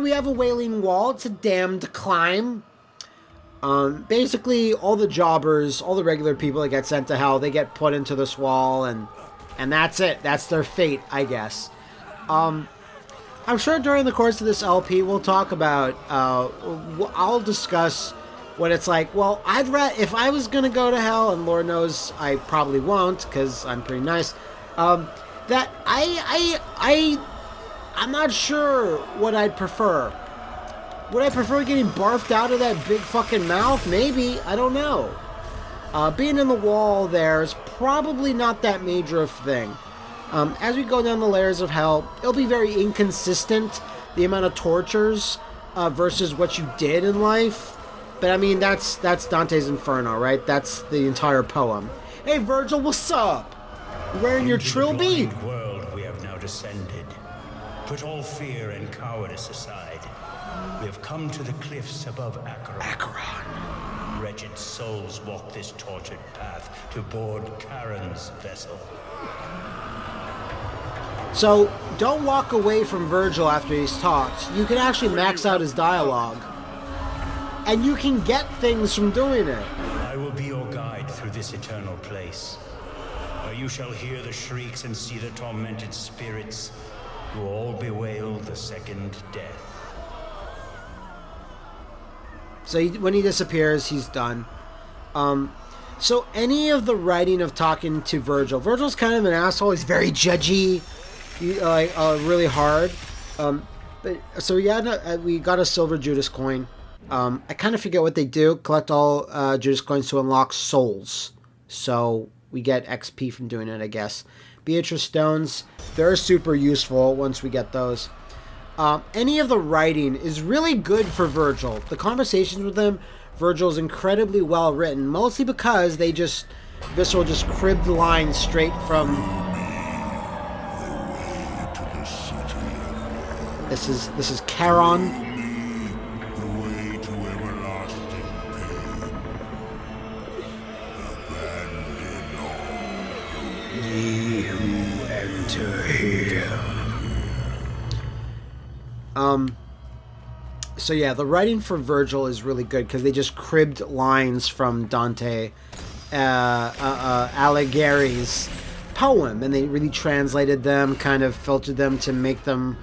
we have a Wailing Wall. It's a damned climb. Basically, all the jobbers, all the regular people that get sent to hell, they get put into this wall, and that's it. That's their fate, I guess. I'm sure during the course of this LP, we'll talk about, I'll discuss what it's like. Well, if I was going to go to hell, and Lord knows I probably won't, because I'm pretty nice, that I'm not sure what I'd prefer. Would I prefer getting barfed out of that big fucking mouth? Maybe. I don't know. Being in the wall there is probably not that major of a thing. As we go down the layers of hell, it'll be very inconsistent, the amount of tortures versus what you did in life. But I mean, that's Dante's Inferno, right? That's the entire poem. Hey, Virgil, what's up? You wearing your trilby? Into the blind world we have now descended. Put all fear and cowardice aside. We have come to the cliffs above Acheron. Wretched souls walk this tortured path to board Charon's vessel. So, don't walk away from Virgil after he's talked. You can actually max out his dialogue. And you can get things from doing it. I will be your guide through this eternal place, where you shall hear the shrieks and see the tormented spirits who all bewail the second death. So when he disappears, he's done. So any of the writing of talking to Virgil's kind of an asshole. He's very judgy, really hard. We got a silver Judas coin. I kind of forget what they do. Collect all Judas coins to unlock souls. So we get XP from doing it, I guess. Beatrice stones, they're super useful once we get those. Any of the writing is really good for Virgil. The conversations with him, Virgil's incredibly well written, mostly because Visceral just cribbed lines straight from... This is Charon. The way to everlasting pain. Abandon all. Ye who enter here. So yeah, the writing for Virgil is really good because they just cribbed lines from Dante Alighieri's poem, and they really translated them, kind of filtered them to make a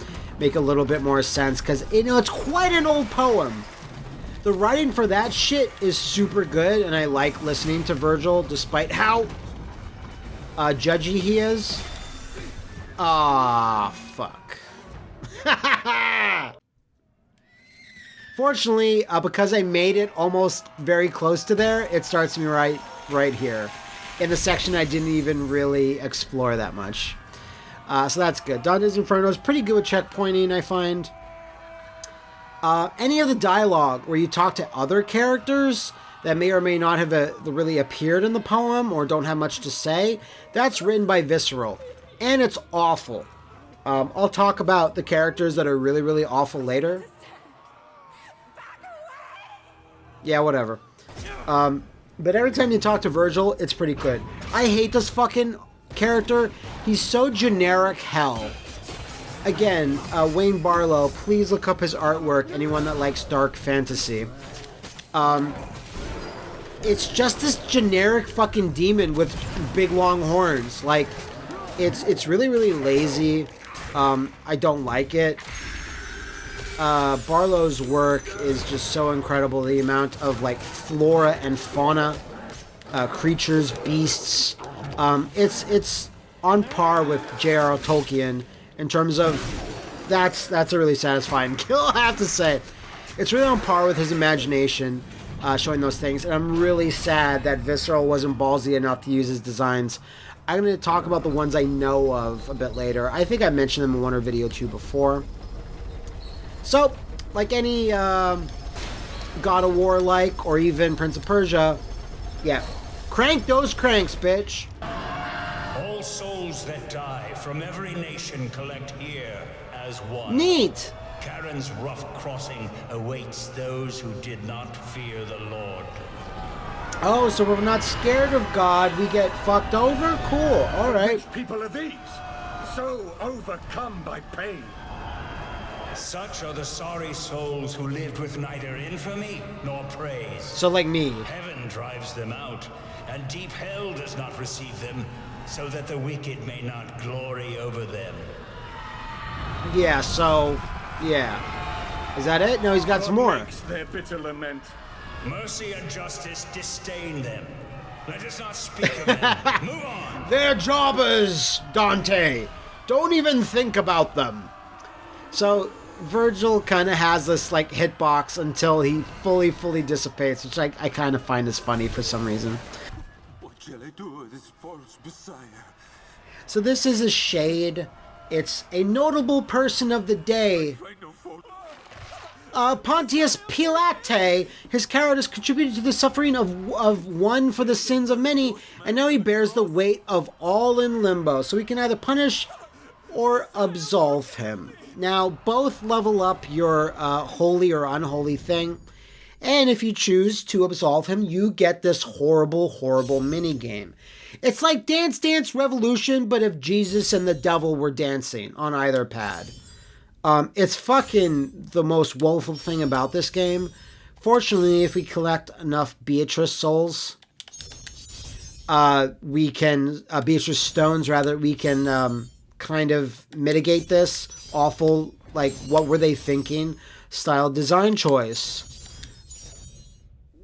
little bit more sense, because it's quite an old poem. The writing for that shit is super good, and I like listening to Virgil despite how judgy he is. Ah, fuck. Fortunately, because I made it almost very close to there, it starts me right here in the section I didn't even really explore that much. So that's good. Dante's Inferno is pretty good with checkpointing, I find. Any of the dialogue where you talk to other characters that may or may not have really appeared in the poem or don't have much to say, that's written by Visceral. And it's awful. I'll talk about the characters that are really, really awful later. Yeah, whatever. But every time you talk to Virgil, it's pretty good. I hate this fucking character. He's so generic hell. Again, Wayne Barlow, please look up his artwork, anyone that likes dark fantasy. It's just this generic fucking demon with big long horns. Like, it's really, really lazy. I don't like it. Barlow's work is just so incredible. The amount of like flora and fauna, creatures, beasts. It's on par with J.R.R. Tolkien in terms of that's a really satisfying kill, I have to say. It's really on par with his imagination, showing those things. And I'm really sad that Visceral wasn't ballsy enough to use his designs. I'm going to talk about the ones I know of a bit later. I think I mentioned them in one or video two before. So, like any God of War like, or even Prince of Persia, yeah, crank those cranks, bitch. All souls that die from every nation collect here as one. Neat. Charon's rough crossing awaits those who did not fear the Lord. Oh, so we're not scared of God, we get fucked over? Cool, alright. Which people are these? So overcome by pain. Such are the sorry souls who lived with neither infamy nor praise. So like me. Heaven drives them out, and deep hell does not receive them, so that the wicked may not glory over them. Yeah, so, yeah. Is that it? No, he's got some more. Their bitter lament. Mercy and justice disdain them. Let us not speak of them. Move on. They're jobbers, Dante. Don't even think about them. So, Virgil kind of has this, like, hitbox until he fully dissipates, which I kind of find is funny for some reason. What shall I do with this false messiah? So this is a shade. It's a notable person of the day. Pontius Pilate, his cowardice contributed to the suffering of one for the sins of many, and now he bears the weight of all in limbo. So we can either punish or absolve him. Now, both level up your holy or unholy thing, and if you choose to absolve him, you get this horrible minigame. It's like Dance Dance Revolution, but if Jesus and the devil were dancing on either pad. It's fucking the most woeful thing about this game. Fortunately, if we collect enough Beatrice souls, Beatrice stones rather, we can kind of mitigate this awful, like, what were they thinking style design choice.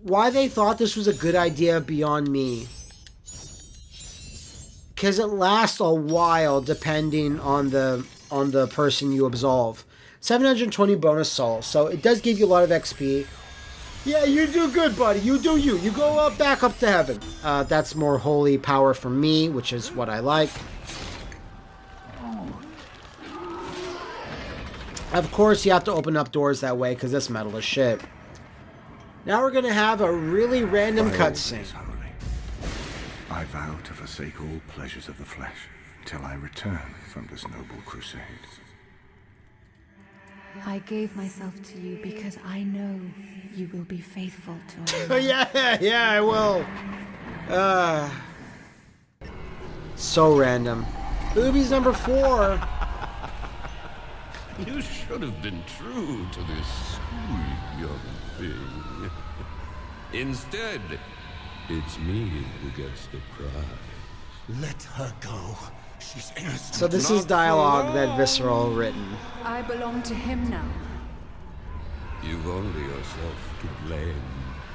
Why they thought this was a good idea beyond me. Because it lasts a while depending on the person you absolve. 720 bonus souls, so it does give you a lot of XP. Yeah, you do good, buddy. You do you. You go up, back up to heaven. That's more holy power for me, which is what I like. Of course, you have to open up doors that way because this metal is shit. Now we're going to have a really random cutscene. I vow to forsake all pleasures of the flesh till I return from this noble crusade. I gave myself to you because I know you will be faithful to me. Yeah, I will. So random. Boobies number 4. You should have been true to this sweet young thing. Instead, it's me who gets the prize. Let her go. She's innocent. So this is dialogue that Visceral written. I belong to him now. You've only yourself to blame,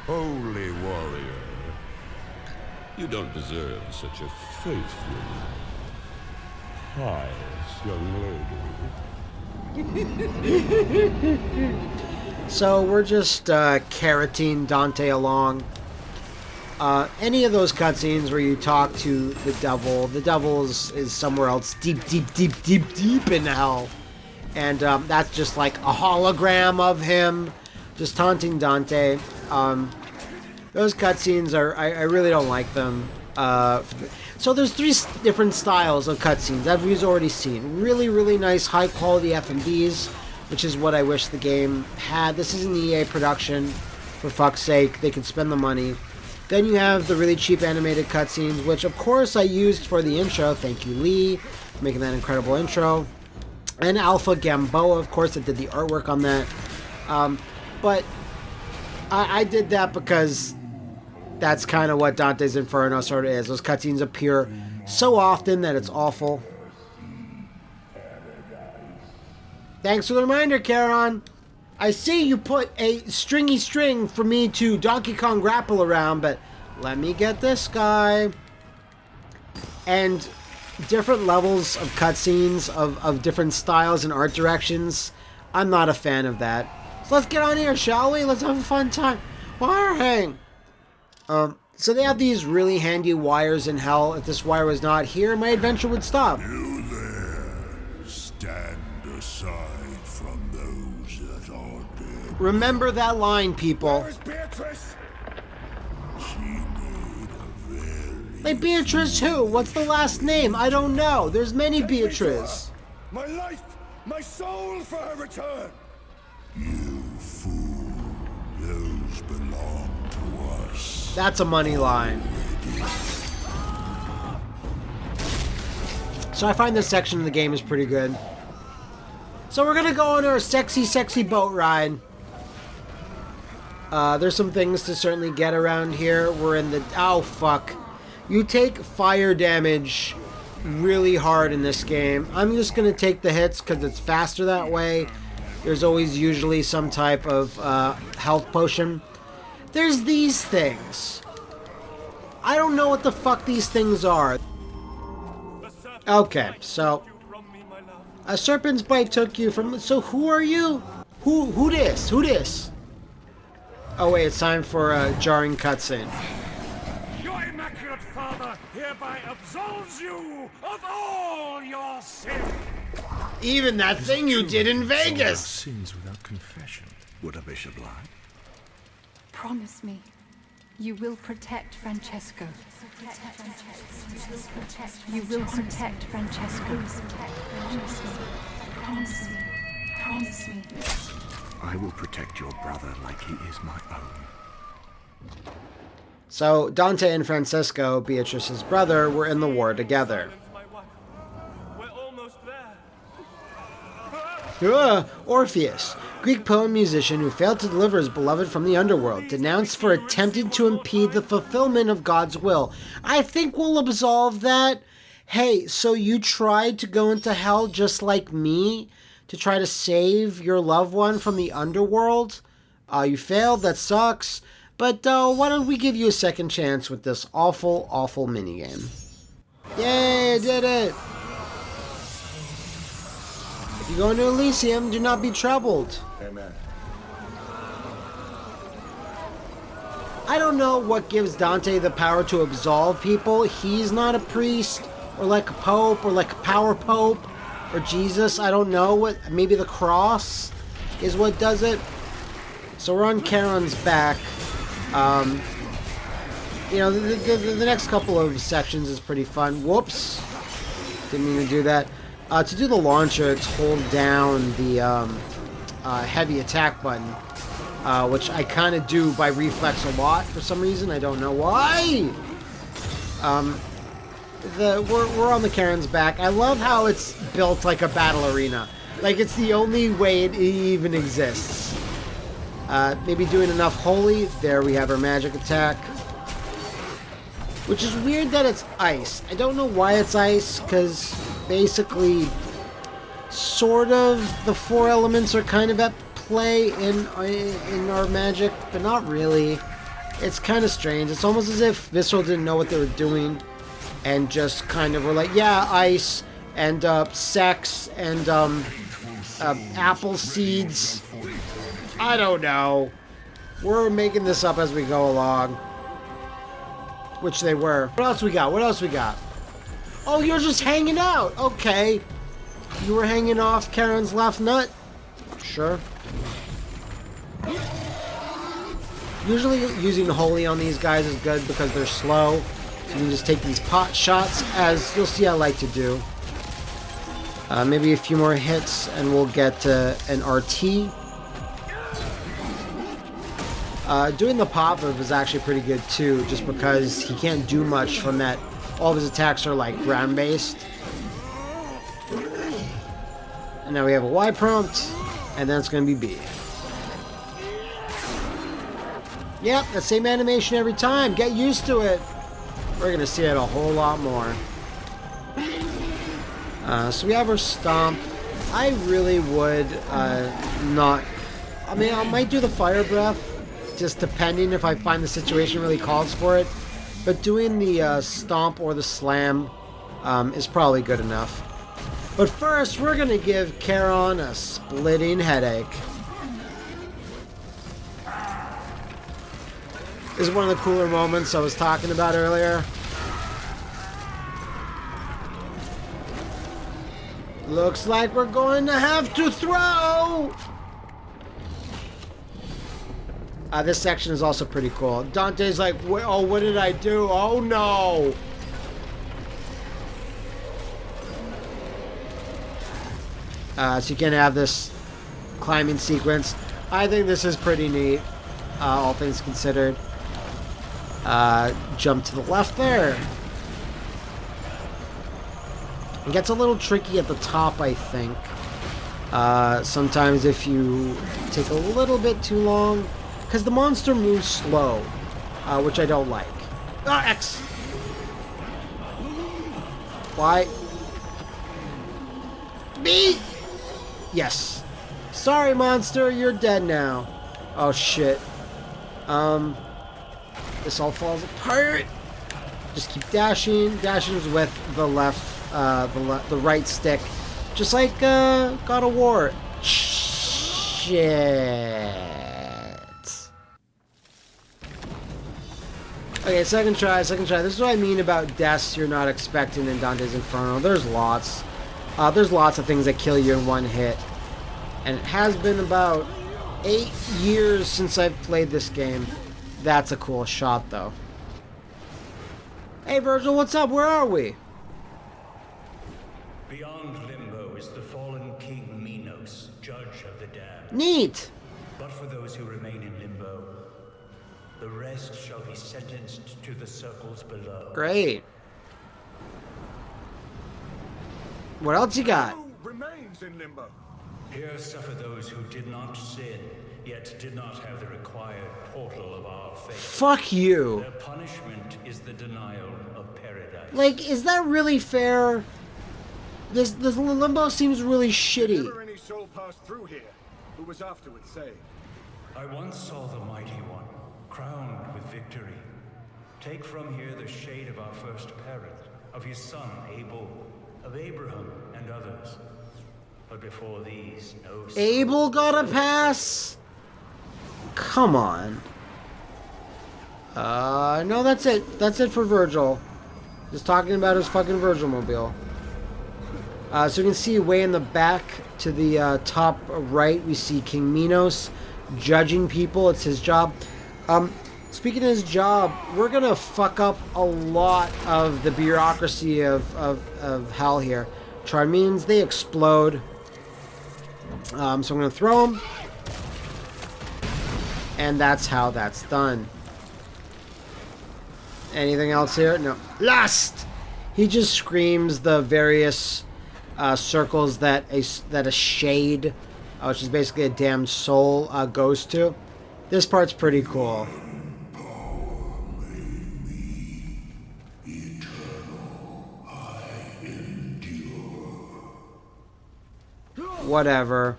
holy warrior. You don't deserve such a faithful, pious young lady. So we're just carroting Dante along. Any of those cutscenes where you talk to the devil is somewhere else, deep in hell. And that's just like a hologram of him, just taunting Dante. Those cutscenes I really don't like them. So there's 3 different styles of cutscenes that we've already seen. Really nice high quality FMVs, which is what I wish the game had. This is an EA production, for fuck's sake. They can spend the money. Then you have the really cheap animated cutscenes, which of course I used for the intro. Thank you, Lee, for making that incredible intro. And Alpha Gamboa, of course, that did the artwork on that. But I did that because that's kind of what Dante's Inferno sort of is. Those cutscenes appear so often that it's awful. Thanks for the reminder, Charon. I see you put a stringy string for me to Donkey Kong grapple around, but let me get this guy. And different levels of cutscenes of different styles and art directions. I'm not a fan of that. So let's get on here, shall we? Let's have a fun time. Wire hang. So they have these really handy wires in hell. If this wire was not here, my adventure would stop. You there, stand aside from those that are dead. Remember that line, people. Where's Beatrice? She made a very... Like Beatrice who? What's the last name? I don't know. There's many Take me to Beatrice. her. My life, my soul for her return. You fool. Those belong to us. That's a money line. So I find this section of the game is pretty good. So we're gonna go on our sexy, sexy boat ride. There's some things to certainly get around here. We're in the... Oh, fuck. You take fire damage really hard in this game. I'm just gonna take the hits because it's faster that way. There's always usually some type of health potion. There's these things. I don't know what the fuck these things are. Okay, so... A serpent's bite took you from... So who are you? Who this? Who this? Oh wait, it's time for a jarring cutscene. Your immaculate father hereby absolves you of all your sins. Even that thing you did in Vegas! Sins without confession. Would a bishop lie? Promise me, you will protect Francesco. You will protect Francesco. Promise me. Promise me. I will protect your brother like he is my own. So, Dante and Francesco, Beatrice's brother, were in the war together. We're almost there. Orpheus, Greek poet and musician who failed to deliver his beloved from the underworld, denounced for attempting to impede the fulfillment of God's will. I think we'll absolve that. Hey, so you tried to go into hell just like me? To try to save your loved one from the underworld? You failed, that sucks. But why don't we give you a second chance with this awful, awful minigame. Yay, I did it! If you go into Elysium, do not be troubled. Amen. I don't know what gives Dante the power to absolve people. He's not a priest, or like a pope, or like a power pope. Or Jesus, I don't know what. Maybe the cross is what does it. So we're on Charon's back. You know, the next couple of sections is pretty fun. Whoops, didn't mean to do that. To do the launcher, it's hold down the heavy attack button, which I kind of do by reflex a lot for some reason. I don't know why. We're on the Charon's back. I love how it's built like a battle arena. Like it's the only way it even exists. Maybe doing enough holy. There we have our magic attack. Which is weird that it's ice. I don't know why it's ice, because basically, sort of, the four elements are kind of at play in our magic, but not really. It's kind of strange. It's almost as if Visceral didn't know what they were doing. And just kind of were like, yeah, ice, and sex, and apple seeds. I don't know. We're making this up as we go along. Which they were. What else we got? What else we got? Oh, you're just hanging out. Okay. You were hanging off Karen's left nut? Sure. Usually using holy on these guys is good because they're slow. You can just take these pot shots, as you'll see I like to do. Maybe a few more hits and we'll get an RT. Doing the pop-up is actually pretty good too, just because he can't do much from that. All of his attacks are like ground-based. And now we have a Y prompt, and then it's going to be B. Yep, the same animation every time. Get used to it. We're going to see it a whole lot more. So we have our stomp. I really would not... I mean, I might do the fire breath, just depending if I find the situation really calls for it. But doing the stomp or the slam is probably good enough. But first, we're going to give Charon a splitting headache. This is one of the cooler moments I was talking about earlier. Looks like we're going to have to throw! This section is also pretty cool. Dante's like, oh, what did I do? Oh, no! So you can have this climbing sequence. I think this is pretty neat, all things considered. Jump to the left there. It gets a little tricky at the top, I think. Sometimes if you take a little bit too long, because the monster moves slow, which I don't like. Ah, X! Why? Me! Yes. Sorry, monster, you're dead now. Oh, shit. This all falls apart. Just keep dashing. Dashing is with the left, the right stick. Just like, God of War. Shit. Okay, second try. This is what I mean about deaths you're not expecting in Dante's Inferno. There's lots. There's lots of things that kill you in one hit. And it has been about 8 years since I've played this game. That's a cool shot, though. Hey, Virgil, what's up? Where are we? Beyond limbo is the fallen King Minos, judge of the damned. Neat! But for those who remain in limbo, the rest shall be sentenced to the circles below. Great. What else you got? Who remains in limbo? Here suffer those who did not sin, yet did not have the required portal of our faith. Fuck you. Their punishment is the denial of paradise. Like, is that really fair? This limbo seems really shitty. Never any soul passed through here who was afterwards saved. I once saw the mighty one, crowned with victory. Take from here the shade of our first parent, of his son Abel, of Abraham and others. But before these, no soul. Abel got a pass? Come on. No, that's it. That's it for Virgil. Just talking about his fucking Virgil mobile. So you can see way in the back to the top right, we see King Minos judging people. It's his job. Speaking of his job, we're gonna fuck up a lot of the bureaucracy of hell here. Charmines, they explode. So I'm gonna throw them. And that's how that's done. Anything else here? No. Lust! He just screams the various circles that a shade, which is basically a damned soul, goes to. This part's pretty cool. Whatever.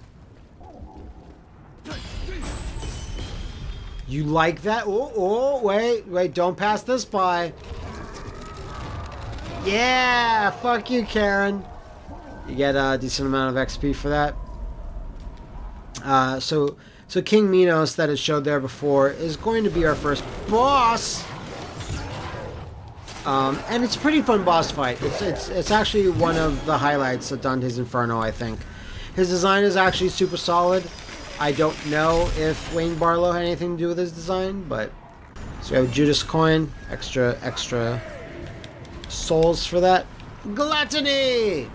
You like that? Oh, wait, don't pass this by. Yeah, fuck you, Karen. You get a decent amount of XP for that. So King Minos, that it showed there before, is going to be our first boss. And it's a pretty fun boss fight. It's actually one of the highlights of Dante's Inferno, I think. His design is actually super solid. I don't know if Wayne Barlow had anything to do with his design, but... So we have Judas coin, extra souls for that. Gluttony!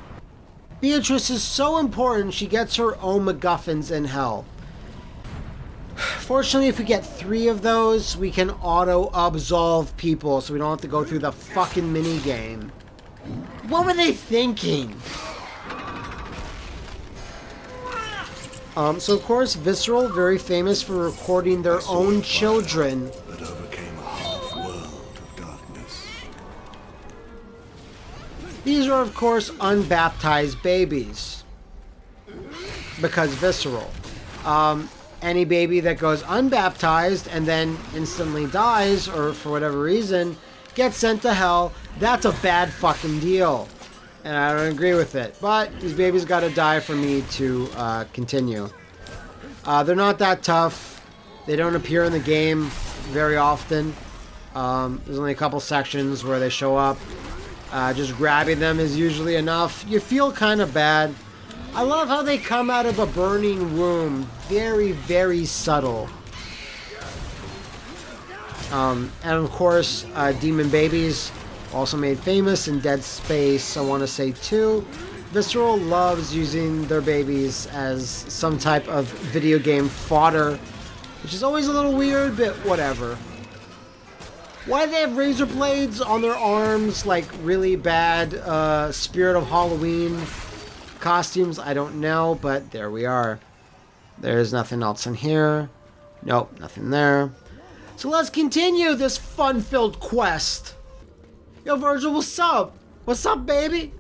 Beatrice is so important, she gets her own MacGuffins in hell. Fortunately, if we get 3 of those, we can auto-absolve people, so we don't have to go through the fucking minigame. What were they thinking? So of course, Visceral, very famous for recording their own children. That overcame a half world of darkness. These are of course unbaptized babies. Because Visceral. Any baby that goes unbaptized and then instantly dies, or for whatever reason, gets sent to hell, that's a bad fucking deal. And I don't agree with it. But these babies gotta die for me to continue. They're not that tough. They don't appear in the game very often. There's only a couple sections where they show up. Just grabbing them is usually enough. You feel kind of bad. I love how they come out of a burning womb. Very, very subtle. And of course, demon babies. Also made famous in Dead Space, I want to say 2. Visceral loves using their babies as some type of video game fodder, which is always a little weird, but whatever. Why do they have razor blades on their arms, like really bad Spirit of Halloween Costumes, I don't know, but there we are. There's nothing else in here. Nope, nothing there. So let's continue this fun-filled quest. Yo, Virgil, what's up? What's up, baby?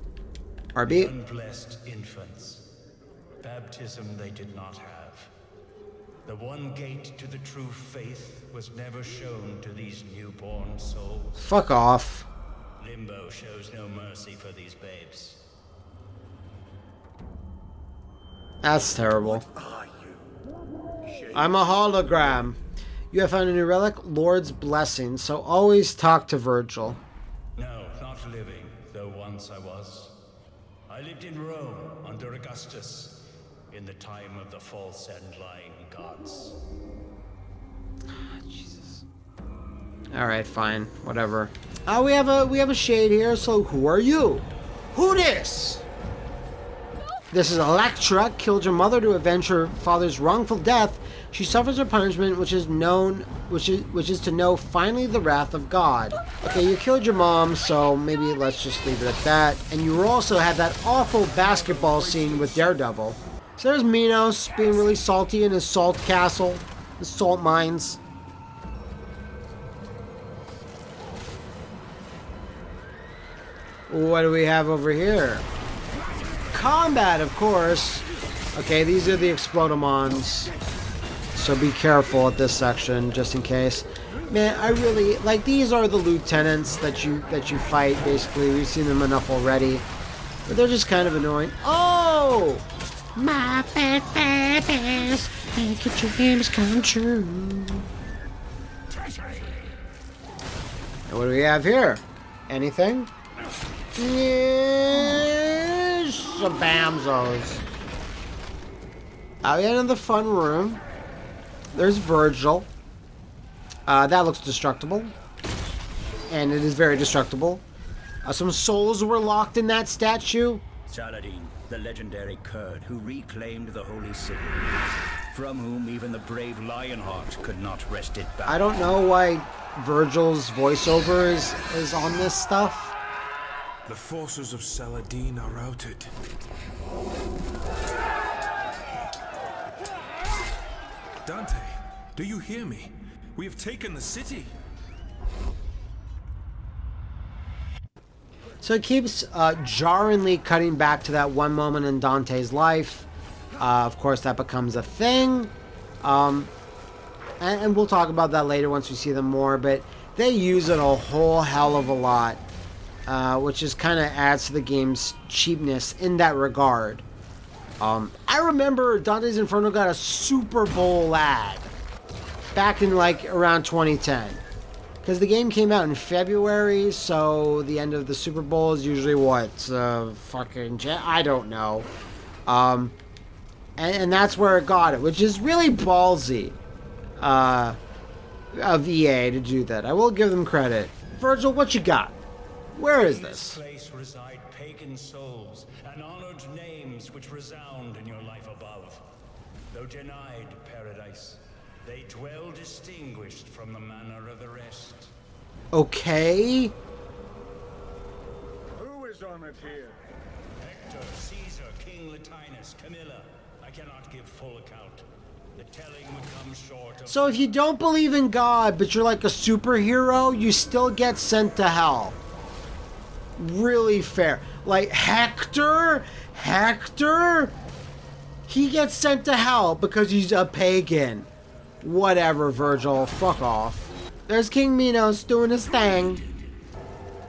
RB? Unblessed infants. Baptism they did not have. The one gate to the true faith was never shown to these newborn souls. Fuck off. Limbo shows no mercy for these babes. That's terrible. I'm a hologram. You have found a new relic, Lord's Blessing, so always talk to Virgil. No, not living, though once I was. I lived in Rome under Augustus, in the time of the false and lying gods. Jesus. Alright, fine. Whatever. We have a shade here, so who are you? Who this? This is Electra, killed your mother to avenge her father's wrongful death. She suffers her punishment, which is to know finally the wrath of God. Okay, you killed your mom, so maybe let's just leave it at that. And you also had that awful basketball scene with Daredevil. So there's Minos being really salty in his salt castle, his salt mines. What do we have over here? Combat, of course. Okay, these are the Explodamons. So be careful at this section, just in case. Man, I really like these are the lieutenants that you fight. Basically, we've seen them enough already, but they're just kind of annoying. Oh, my bad babies, make your dreams come true. And what do we have here? Anything? Yes, some bamzos. Out the end of the fun room. There's Virgil. That looks destructible. And it is very destructible. Some souls were locked in that statue. Saladin, the legendary Kurd who reclaimed the holy city, from whom even the brave Lionheart could not wrest it back. I don't know why Virgil's voiceover is on this stuff. The forces of Saladin are routed. Dante, do you hear me? We have taken the city. So it keeps jarringly cutting back to that one moment in Dante's life. Of course, that becomes a thing. And we'll talk about that later once we see them more. But they use it a whole hell of a lot. Which just kind of adds to the game's cheapness in that regard. I remember Dante's Inferno got a Super Bowl ad back in like around 2010. Because the game came out in February, so the end of the Super Bowl is usually what? I don't know. And that's where it got it, which is really ballsy of EA to do that. I will give them credit. Virgil, what you got? Where is this? In this place reside pagan souls and honored names which resound in your life above. Though denied paradise, they dwell distinguished from the manner of the rest. Okay. Who is honored here? Hector, Caesar, King Latinus, Camilla. I cannot give full account. The telling would come short of... So if you don't believe in God, but you're like a superhero, you still get sent to hell. Really fair. Like Hector, he gets sent to hell because he's a pagan. Whatever, Virgil. Fuck off. There's King Minos doing his thing.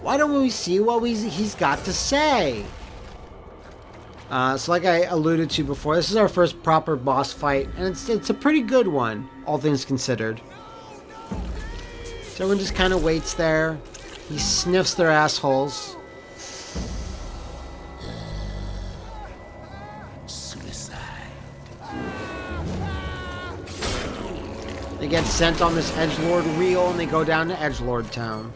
Why don't we see what he's got to say? So like I alluded to before, this is our first proper boss fight, and it's a pretty good one, all things considered. So everyone just kind of waits there. He sniffs their assholes. They get sent on this edgelord wheel and they go down to Edgelord Town.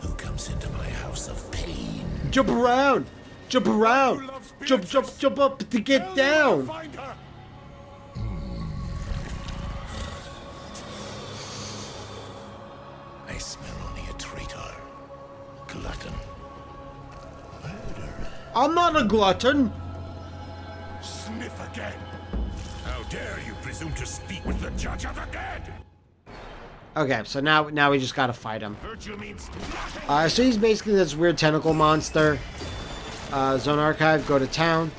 Who comes into my house of pain? Jump around! Jump around! Jump up to get down! Find her. I smell only a traitor. glutton. I'm not a glutton. Sniff again. How dare you presume to speak with the judge of the dead? Okay, so now we just gotta fight him. Virgil means nothing. So he's basically this weird tentacle monster. Zone Archive, go to town.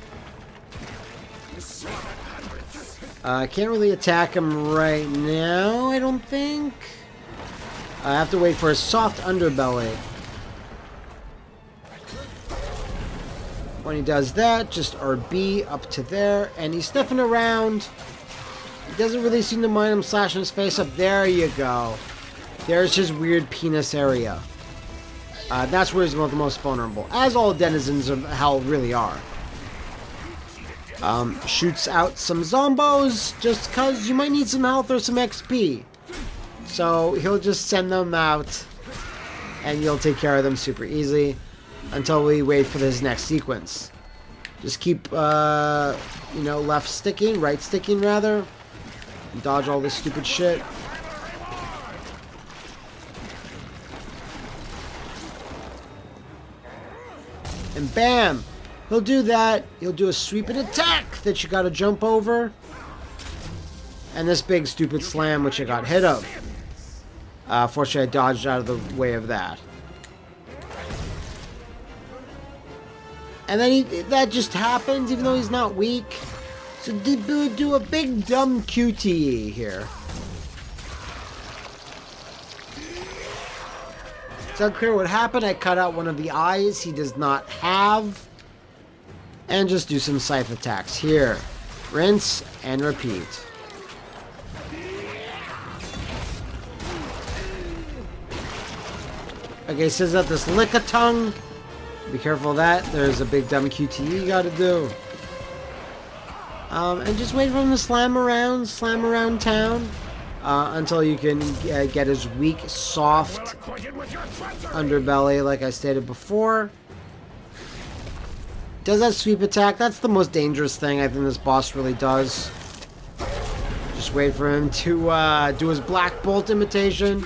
Can't really attack him right now, I don't think. I have to wait for a soft underbelly. When he does that, just RB up to there, and he's sniffing around. He doesn't really seem to mind him slashing his face up. There you go. There's his weird penis area. That's where he's the most vulnerable, as all denizens of hell really are. Shoots out some zombos, just because you might need some health or some XP. So he'll just send them out, and you'll take care of them super easy until we wait for this next sequence. Just keep, left sticking, right sticking rather, and dodge all this stupid shit. And bam! He'll do that. He'll do a sweeping attack that you gotta jump over. And this big stupid slam which I got hit of. Fortunately I dodged out of the way of that. And then that just happens even though he's not weak. So do a big dumb QTE here. It's unclear what happened. I cut out one of the eyes he does not have. And just do some scythe attacks here. Rinse and repeat. Okay, says that this lick a tongue. Be careful of that. There's a big dumb QTE you gotta do. And just wait for him to slam around town. Until you can get his weak, soft underbelly, like I stated before. Does that sweep attack? That's the most dangerous thing I think this boss really does. Just wait for him to do his Black Bolt imitation.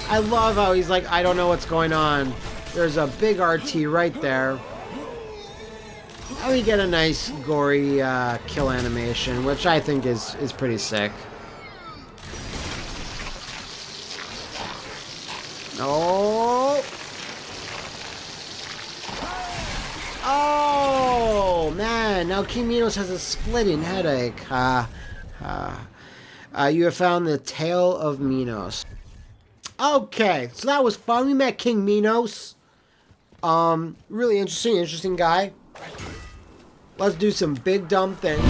I love how he's like, I don't know what's going on. There's a big RT right there. And we get a nice gory kill animation, which I think is pretty sick. Oh! Oh, man. Now King Minos has a splitting headache. You have found the Tale of Minos. Okay, so that was fun. We met King Minos. Really interesting guy. Let's do some big dumb things.